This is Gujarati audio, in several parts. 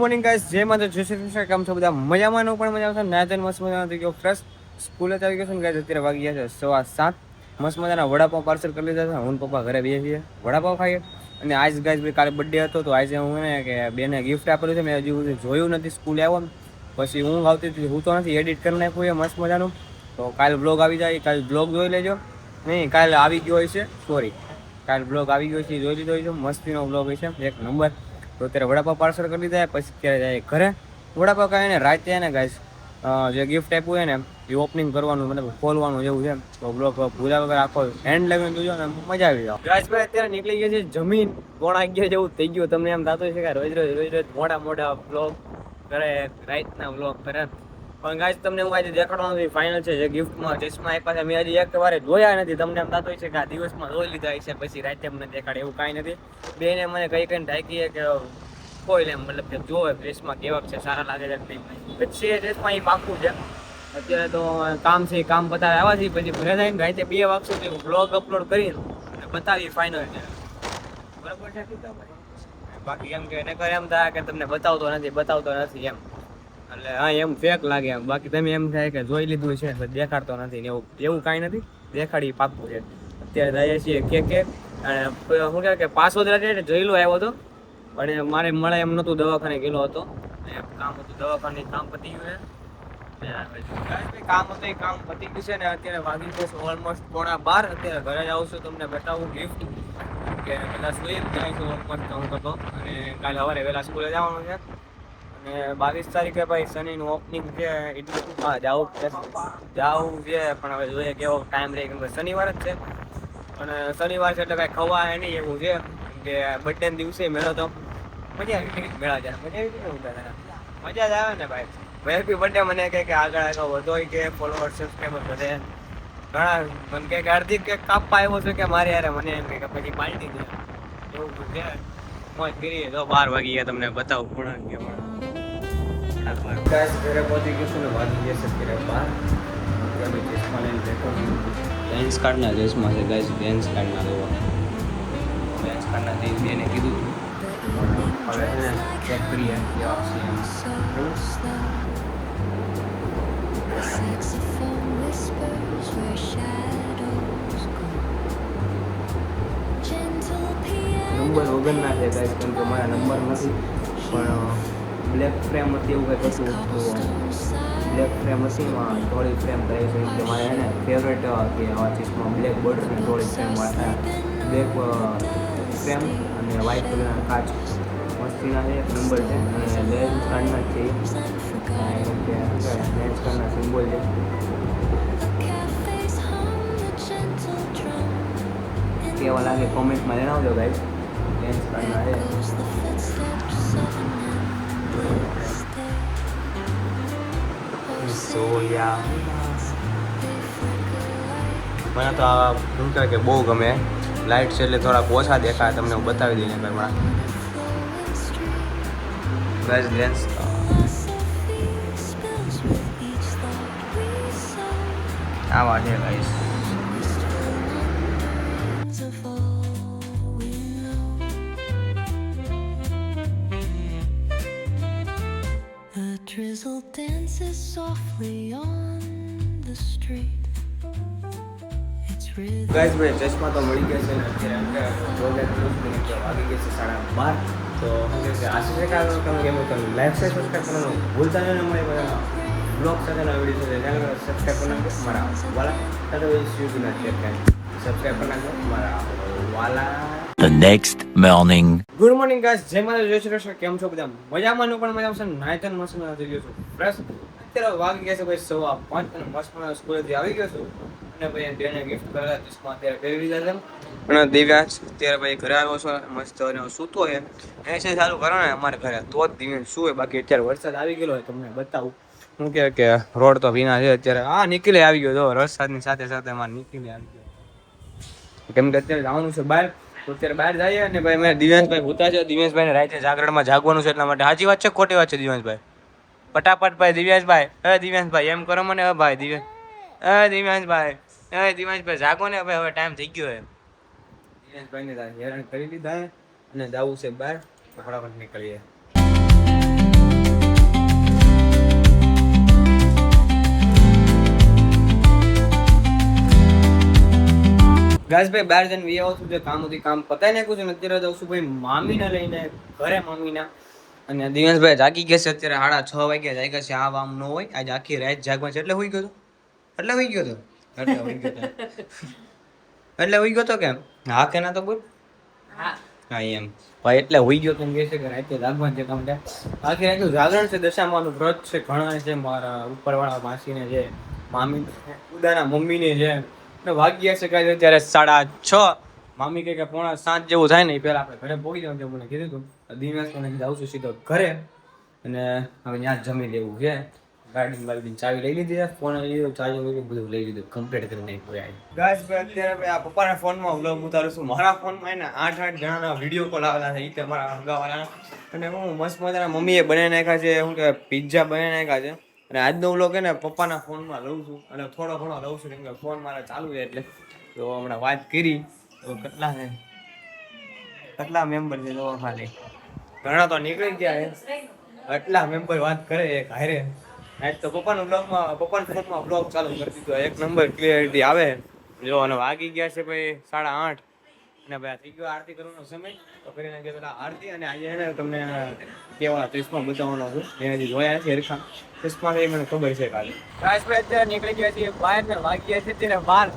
મોર્નિંગ ગાઈસ, જય માતા જય શ્રી કૃષ્ણ. કેમ છો બધા? મજામાં નો પણ મજા આવશે. નાયતન મસ્ત મજાનો થઈ ગયો ફ્રેશ. સ્કૂલે આવી ગયો છું ને ગાઈસ, અત્યારે વાગી ગયા છે 7:15. મસ્ત મજાના વડાપાવ પાર્સલ કરી લીધા છે. હું પપ્પા ઘરે બેસી છીએ, વડાપાવ ખાઈએ. અને આજ ગાઈસ કાલે બર્થડે હતો તો આજે હું ને કે બેને ગિફ્ટ આપેલું છે. મેં હજી સુધી જોયું નથી. સ્કૂલે આવ્યો ને પછી હું આવતી હતી, હું તો નથી, એડિટ કરી નાખ્યું છે મસ્ત મજાનું. તો કાલે બ્લોગ આવી જાય, કાલે બ્લોગ જોઈ લેજો. નહીં, કાલે આવી ગયો હોય છે, સોરી, કાલે બ્લોગ આવી ગયો છે, જોઈ લીધો હોય છે. મસ્તીનો બ્લોગ હોય છે, એક નંબર. તો અત્યારે વડાપાવ પાર્સલ કરી દીધા, પછી અત્યારે જાય ઘરે. વડાપાવ ખાઈને રાતે ને ગાઈસ જે ગિફ્ટ આપ્યું છે ને એ ઓપનિંગ કરવાનું, મતલબ ખોલવાનું જેવું છે. તો બ્લોગ ભૂલા વગર આખો હેન્ડ લઈને જોજો ને મજા આવી જાવ. ગાઈસ ભાઈ અત્યારે નીકળી ગયા છે જમીન, 11:30 જેવું થઈ ગયું. તમને એમ થતું છે કે રોજ રોજ મોટા બ્લોગ કરે, રાતના બ્લોગ કરે. પણ ગાઈસ તમને હું આજે દેખાડવાનું ફાઇનલ છે. જે ગિફ્ટમાં ચશ્મા આપ્યા છે, મેં હજી એક વાર જોયા નથી. તમને એમ થતું છે કે આ દિવસમાં જોઈ લીધા છે, પછી રાતે મને દેખાડે, એવું કાંઈ નથી. બેને મને કઈ ઢાંકી કે કોઈ એમ, મતલબ કે જોવે ડ્રેસમાં કેવા છે, સારા લાગે છે કે નહીં. પછી એ ડ્રેસમાં એ પાકું છે. અત્યારે તો કામ છે, કામ બતાવે આવ્યા છે. પછી ઘરે જઈને રાતે 2 વાગશે તો બ્લોગ અપલોડ કરીને બતાવી ફાઇનલ છે. બરાબર છે? બાકી એમ કે એને એમ થાય કે તમને બતાવતો નથી એમ, એટલે હા એમ ફેક લાગે એમ. બાકી તમે એમ થાય કે જોઈ લીધું છે દેખાડતો નથી ને એવું કાંઈ નથી, દેખાડી પાકું છે. અત્યારે જઈએ છીએ કે અને શું કહેવાય કે પાસવર્ડ જોઈ લો આવ્યો હતો, પણ મારે મળે એમ નહોતું, દવાખાને ગયેલો હતો, કામ હતું, દવાખાને કામ પતી ગયું છે. કામ હતું એ કામ પતી ગયું છે ને અત્યારે વાગી ગયો છે ઓલમોસ્ટ 11:30. અત્યારે ઘરે જ આવશું, તમને બતાવું ગિફ્ટ કે બધા સુઈ જ જાય છે ઓલમોસ્ટ હું તો. અને કાલે સવારે વહેલા સ્કૂલે જવાનું છે. અને 22 તારીખે ભાઈ શનિનું ઓપનિંગ છે, એટલું હા જવું છે. પણ હવે જોઈએ કેવો ટાઈમ રહે, કેમ કે શનિવાર જ છે. અને શનિવાર છે એટલે કાંઈ ખવાય નહીં એવું છે. કે બર્થડે દિવસે મેળો તો મજા આવી, મેળા જાય મજા જ આવે ને ભાઈ. હેપી બર્થડે મને કહે કે આગળ વધો કે ફોલોવર સબસ્ક્રાઈબર વધે. ઘણા મને કહે કે હાર્દિક કે કાપવા આવ્યો છે કે મારે યાર, મને એમ કે પછી પાલટી દે એવું છે. મોજ કરીએ તો 12 વાગી ગયા, તમને બતાવું પૂર્ણ કે ગાઈસ ઘરે પહોંચી ગયું છું ને વાગી ગયા છે અત્યારે 12. ચશ્મા લઈને બેઠો છું. લેન્સ કાર્ડના ચશ્મા છે ગાઈસ, લેન્સ કાર્ડના લેવા, લેન્સ કાર્ડના તે બેને કીધું હવે એને ચેક કરીએ કેવા છે. નંબર વગરના છે ગાઈસ, કેમ કે મારા નંબર નથી. પણ બ્લેક ફ્રેમ હતી એવું કંઈક હતું, તો બ્લેક ફ્રેમ હતી એમાં થોડી ફ્રેમ થાય છે. એટલે મારે એને ફેવરેટ કે આવા ચશ્મા બ્લેક બોર્ડરની થોડી ફ્રેમ બ્લેક ફ્રેમ અને વ્હાઇટ કલરના કાચ મસ્તીના છે. એક નંબર છે અને લેન્સ કાર્ડના જ છે, લેન્સ કાર્ડના સિમ્બોલ છે. કેવા લાગે કોમેન્ટમાં જણાવજો ગાઈસ. લેન્સ કાર્ડના છે. સો યા મને તો આ શું કહેવાય કે બહુ ગમે. લાઇટ છે એટલે થોડાક ઓછા દેખાય, તમને હું બતાવી દઈએ ઘરમાં ગાઈસ. લેન્સ આવા છે guys. Drizzle dances softly on the street. It's rhythm. Guys ભાઈ ચશ્મા તો મળી ગયા છે ને અત્યારે વાગી ગયા છે 12:30. તો શું કહે છે આશીષ કાકા તમે કેમ તમે લાઈક શેર સબસ્ક્રાઈબ કરવાનું ભૂલતા નહીં. અમારી બધા બ્લોગ સાથેના વિડીયો છે ચેનલ સબસ્ક્રાઈબ કરી નાખજો મારા વાલા સાથે સ્યુઝના શેર કરી સબસ્ક્રાઈબ કરી નાખજો મારા વાલા. The next morning. Good morning guys, જય માતા જય શ્રી કૃષ્ણ. કેમ છો બધા? મજામાં નું પણ મજા આવશે. નાયતન મસ્ત થઈ ગયો છું ફ્રેશ. અત્યારે વાગી ગયા છે ભાઈ 5:15 અને મસ્ત સ્કૂલેથી આવી ગયો છું. અને ભાઈ બેને ગિફ્ટ કરેલા ચશ્મા અત્યારે પહેરી લીધા છે. અને દિવ્યાંશ અત્યારે ભાઈ ઘરે આવ્યો છો મસ્ત સૂતો છે. એસી ચાલુ કરો ને અમારે ઘરે તો જ દિવ્યાંશ શું હોય. બાકી અત્યારે વરસાદ આવી ગયો હોય, તમને બતાવું. શું કે રોડ તો ભીના છે અત્યારે. હા નીકળે આવી ગયો જો વરસાદની સાથે સાથે અમારે નીકળે આવી ગયો, કેમ કે અત્યારે જવાનું છે બહાર. તો અત્યારે બહાર જઈએ અને ભાઈ મેં દિવ્યાંશભાઈ ભૂતા છે. દિવ્યાંશભાઈને રાતે જાગરણમાં જાગવાનું છે એટલા માટે. સાચી વાત છે ખોટી વાત છે દિવ્યાંશભાઈ? ફટાફટ ભાઈ દિવ્યાંશભાઈ, દિવ્યાંશભાઈ એમ કરો મને. હવે ભાઈ દિવ્યાંશભાઈ જાગો ને ભાઈ, હવે ટાઈમ થઈ ગયો. દિવ્યાંશભાઈને હેરાન કરી લીધા અને જવું છે બહાર. ફટાફટ નીકળીએ. ગાઈસ ભાઈ બહાર જઈને વી આવું છું, જે કામ હતી કામ પતાઈ નાખ્યું છે ને અત્યારે જાઉં છું ભાઈ મામીને લઈને ઘરે મામીના. અને દિવેશભાઈ જાગી ગયા છે અત્યારે 6:30 વાગ્યા જાગ્યા છે. આમ ન હોય, આજે આખી રાત જાગવા છે. એટલે હુઈ ગયો તો કેમ હા કે ના તો બોલ. હા એમ ભાઈ એટલે હુઈ ગયો તો કહે છે કે રાતે જાગવાનું છે કામ છે. આખી રાત જાગરણ છે, દશામાનું વ્રત છે, ઘણા છે, મારા ઉપરવાળા માસીને છે, મામી ઉદાના મમ્મીને છે. ને વાગ્યા છે કાંઈ અત્યારે 6:30. મામી કહે કે 6:45 જેવું થાય ને એ પહેલા આપણે ઘરે પહોંચી જવાનું છે. મને કીધું હતું દિનેશ મને જાઉં છું સીધો ઘરે, અને હવે ત્યાં જ જમી લેવું છે. ગાડી ચાવી લઈ લીધી છે, ફોન લઈ લીધો, ચાર્જર લઈ લીધું, બધું લઈ લીધું, કમ્પ્લીટ કરી નાખ્યું. ગાઈસ અત્યારે ભાઈ આ પપ્પાના ફોનમાં વ્લોગ ઉતારું છું. મારા ફોનમાં એને 8 જણાના વિડીયો કોલ આવેલા છે, એ તે મારા હંગાવાળાના. અને હું મસ્ત મજાના મમ્મીએ બનાવી નાખ્યા છે, શું કહેવાય પિઝા બનાવી નાખ્યા છે. અને આજનો વ્લોગ છે ને પપ્પાના ફોનમાં લઉં છું, અને થોડો ઘણો લઉં છું કેમ કે ફોન મારે ચાલુ છે. એટલે તો હમણાં વાત કરી તો કેટલા મેમ્બર છે તો ખાલી ઘણા તો નીકળી ગયા છે. એટલા મેમ્બર વાત કરે એક હારે. આજ તો પપ્પાના ફોનમાં બ્લોગ ચાલુ કરી દીધો, 1 નંબર ક્લિયરિટી આવે. જો અને વાગી ગયા છે ભાઈ 8:30. અને ભાઈ થઈ ગયો આરતી કરવાનો સમય, તો કરી નાખીએ પેલા આરતી. અને આજે એને તમને કેવા ચશ્મા બતાવવાનો છું, એનાથી જોયા છે હરખા ચશ્મા એ મને ખબર છે કાલે. ભાઈ અત્યારે નીકળી ગયા છીએ બહાર ને વાગ્યા છે ત્યારે 12.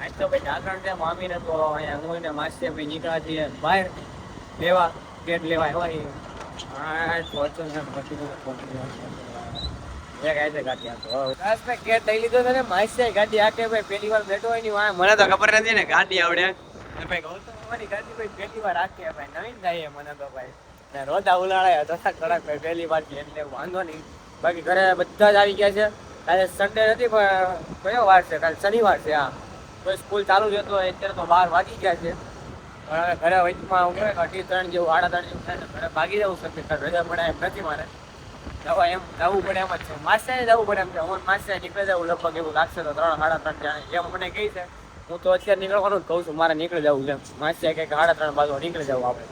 આજ તો ભાઈ જાગરણ છે મામીને, તો અહીંયા હું ને માસી ભાઈ નીકળ્યા છીએ બહાર લેવા, ગેટ લેવા આવ્યા. ગેટ લઈ લીધો ને માસી ગાડી આકે ભાઈ પહેલી વાર બેઠો હોય ની મને તો ખબર નથી ને ગાડી આવડે. ભાઈ ગૌતમની ગાડી ભાઈ પહેલી વાર આકે ભાઈ નવીન જાય મને તો ભાઈ ને રોદા ઉલાળાયા તથા કડક ભાઈ પહેલી વાર છે એટલે વાંધો નહીં. બાકી ઘરે બધા જ આવી ગયા છે. કાલે સન્ડે નથી પણ કયો વાર છે? કાલે શનિવાર છે. હા કોઈ સ્કૂલ ચાલુ છે તો અત્યારે તો 12 વાગી ગયા છે. પણ ઘરે વચમાં હું કહેવાય 2:30 જેવું 3:30 જેવું થાય ને ઘરે ભાગી જવું શકે, રજા પડે એમ નથી મારે. જવું પડે એમ જ છે, માસ્યા જવું પડે એમ છે. હું માસ્યા નીકળી જવું લગભગ એવું લાગશે તો 3-3:30 એમ મને કહી છે. હું તો અત્યારે નીકળવાનું જ કહું છું, મારે નીકળી જવું છે. માસ્યા કંઈક 3:30 બાજુ નીકળી જવું આપણે.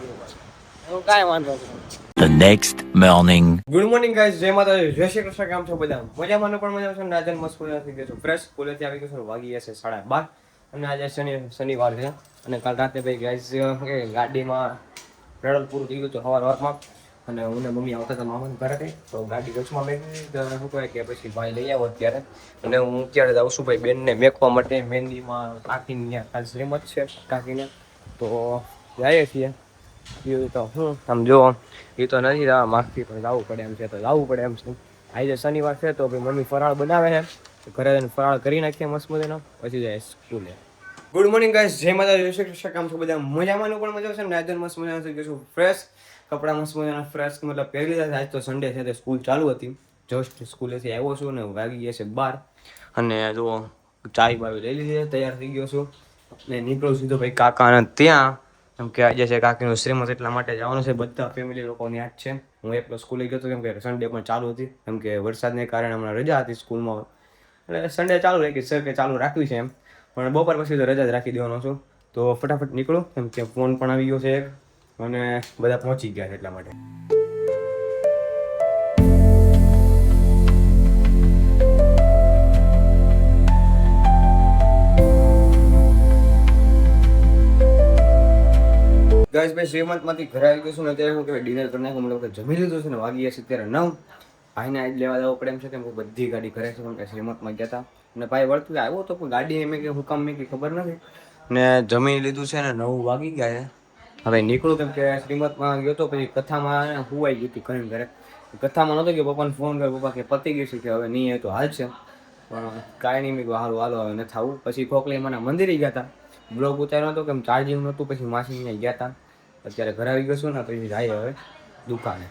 હું કાંઈ વાંધો નહીં. The next morning. Good morning guys, જય માતાજી, જય શ્રી કૃષ્ણ. કેમ છો બધા? મજામાં પણ મજા છે. રાજન મસ્ત થઈ ગયો છું ફ્રેશ. સ્કૂલેથી આવી ગયો છું, વાગી ગયા છે 12:30. અને આજે શનિવાર છે. અને કાલ રાતે ભાઈ ગાઈસ ગાડીમાં પેટ્રોલ પૂરું થઈ ગયું હતું સવારમાં. અને હું ને મમ્મી આવતા હતા મામાને ઘરેથી, તો ગાડી વચમાં મેકી તો શું કહે કે પછી ભાઈ લઈ આવો અત્યારે. અને હું અત્યારે જાઉં છું ભાઈ બેનને મેકવા માટે મહેંદીમાં. કાકીને ત્યાં કાલ શ્રીમત છે કાકીને, તો જઈએ છીએ. એ તો હું આમ જો એ તો નથી જવા માગતી પણ જવું પડે એમ છે, તો જવું પડે એમ છે. આજે શનિવાર છે તો ભાઈ મમ્મી ફરાળ બનાવે છે, ઘરે જઈને ફરાળ કરી નાખીએ મસ્ત મજાનો, પછી જાય સ્કૂલે. ગુડ મોર્નિંગ ગાઈસ, જય માતાજી, જય શ્રી કૃષ્ણ. કામ છો બધા મજામાં પણ મજા છે ને? આજે મસ્ત મજાનું થઈ ગયું છું ફ્રેશ, કપડાં મસ્ત મજાના ફ્રેશ મતલબ પહેરી લીધા. આજ તો સન્ડે છે તો સ્કૂલ ચાલુ હતી. જસ્ટ સ્કૂલેથી આવ્યો છું ને વાગી ગયા છે 12. અને જો ચાય બાવી લઈ લીધી, તૈયાર થઈ ગયો છું ને નીકળું સીધો ભાઈ કાકાને ત્યાં. કેમ કે આજે છે કાકીનું શ્રીમત, એટલા માટે જવાનું છે. બધા ફેમિલી લોકોની યાદ છે. હું એકલો સ્કૂલે ગયો હતો કેમ કે સન્ડે પણ ચાલુ હતી, કેમ કે વરસાદને કારણે હમણાં રજા હતી સ્કૂલમાં. એટલે સન્ડે ચાલુ રાખી સર કે ચાલુ રાખવી છે એમ, પણ બપોર પછી તો રજા જ રાખી દેવાનો છું. તો ફટાફટ નીકળું કેમ કે ફોન પણ આવી ગયો છે એક, અને બધા પહોંચી ગયા છે એટલા માટે. ગાઈસ ભાઈ શ્રીમંતમાંથી ઘરે આવી ગયો છું ને અત્યારે હું કહેવાય ડિનર કરી નાખું. મતલબ કે જમી લીધું છે ને વાગી ગયા છે અત્યારે 9. ભાઈને આજ લેવા જવું પડે એમ છે કેમ કે બધી ગાડી ઘરે છે, કેમ કે શ્રીમંતમાં ગયા હતા. અને ભાઈ વળતું આવ્યો તો પણ ગાડી એમ કે હું કામ મેં કંઈ ખબર નથી. ને જમી લીધું છે ને 9 વાગી ગયા છે. હવે નીકળું કેમ કે શ્રીમંતમાં ગયો તો પછી કથામાં હુવાઈ ગઈ હતી ઘણી ઘરે. કથામાં નહોતો કે પપ્પાને ફોન કર્યો, પપ્પા કે પતી ગયું છે કે હવે નહીં તો હાલ છે. પણ કાંઈ નહીં, મેં કહ્યું હાલો હાલો હવે નથી આવું. પછી ખોખલી મને મંદિરે ગયા હતા, બ્લોગ ઉતાર્યો હતો કેમ ચાર્જિંગ નહોતું. પછી માસી ત્યાં ગયા હતા. અત્યારે ઘરે આવી ગયો છું ને પછી જાય હવે દુકાને.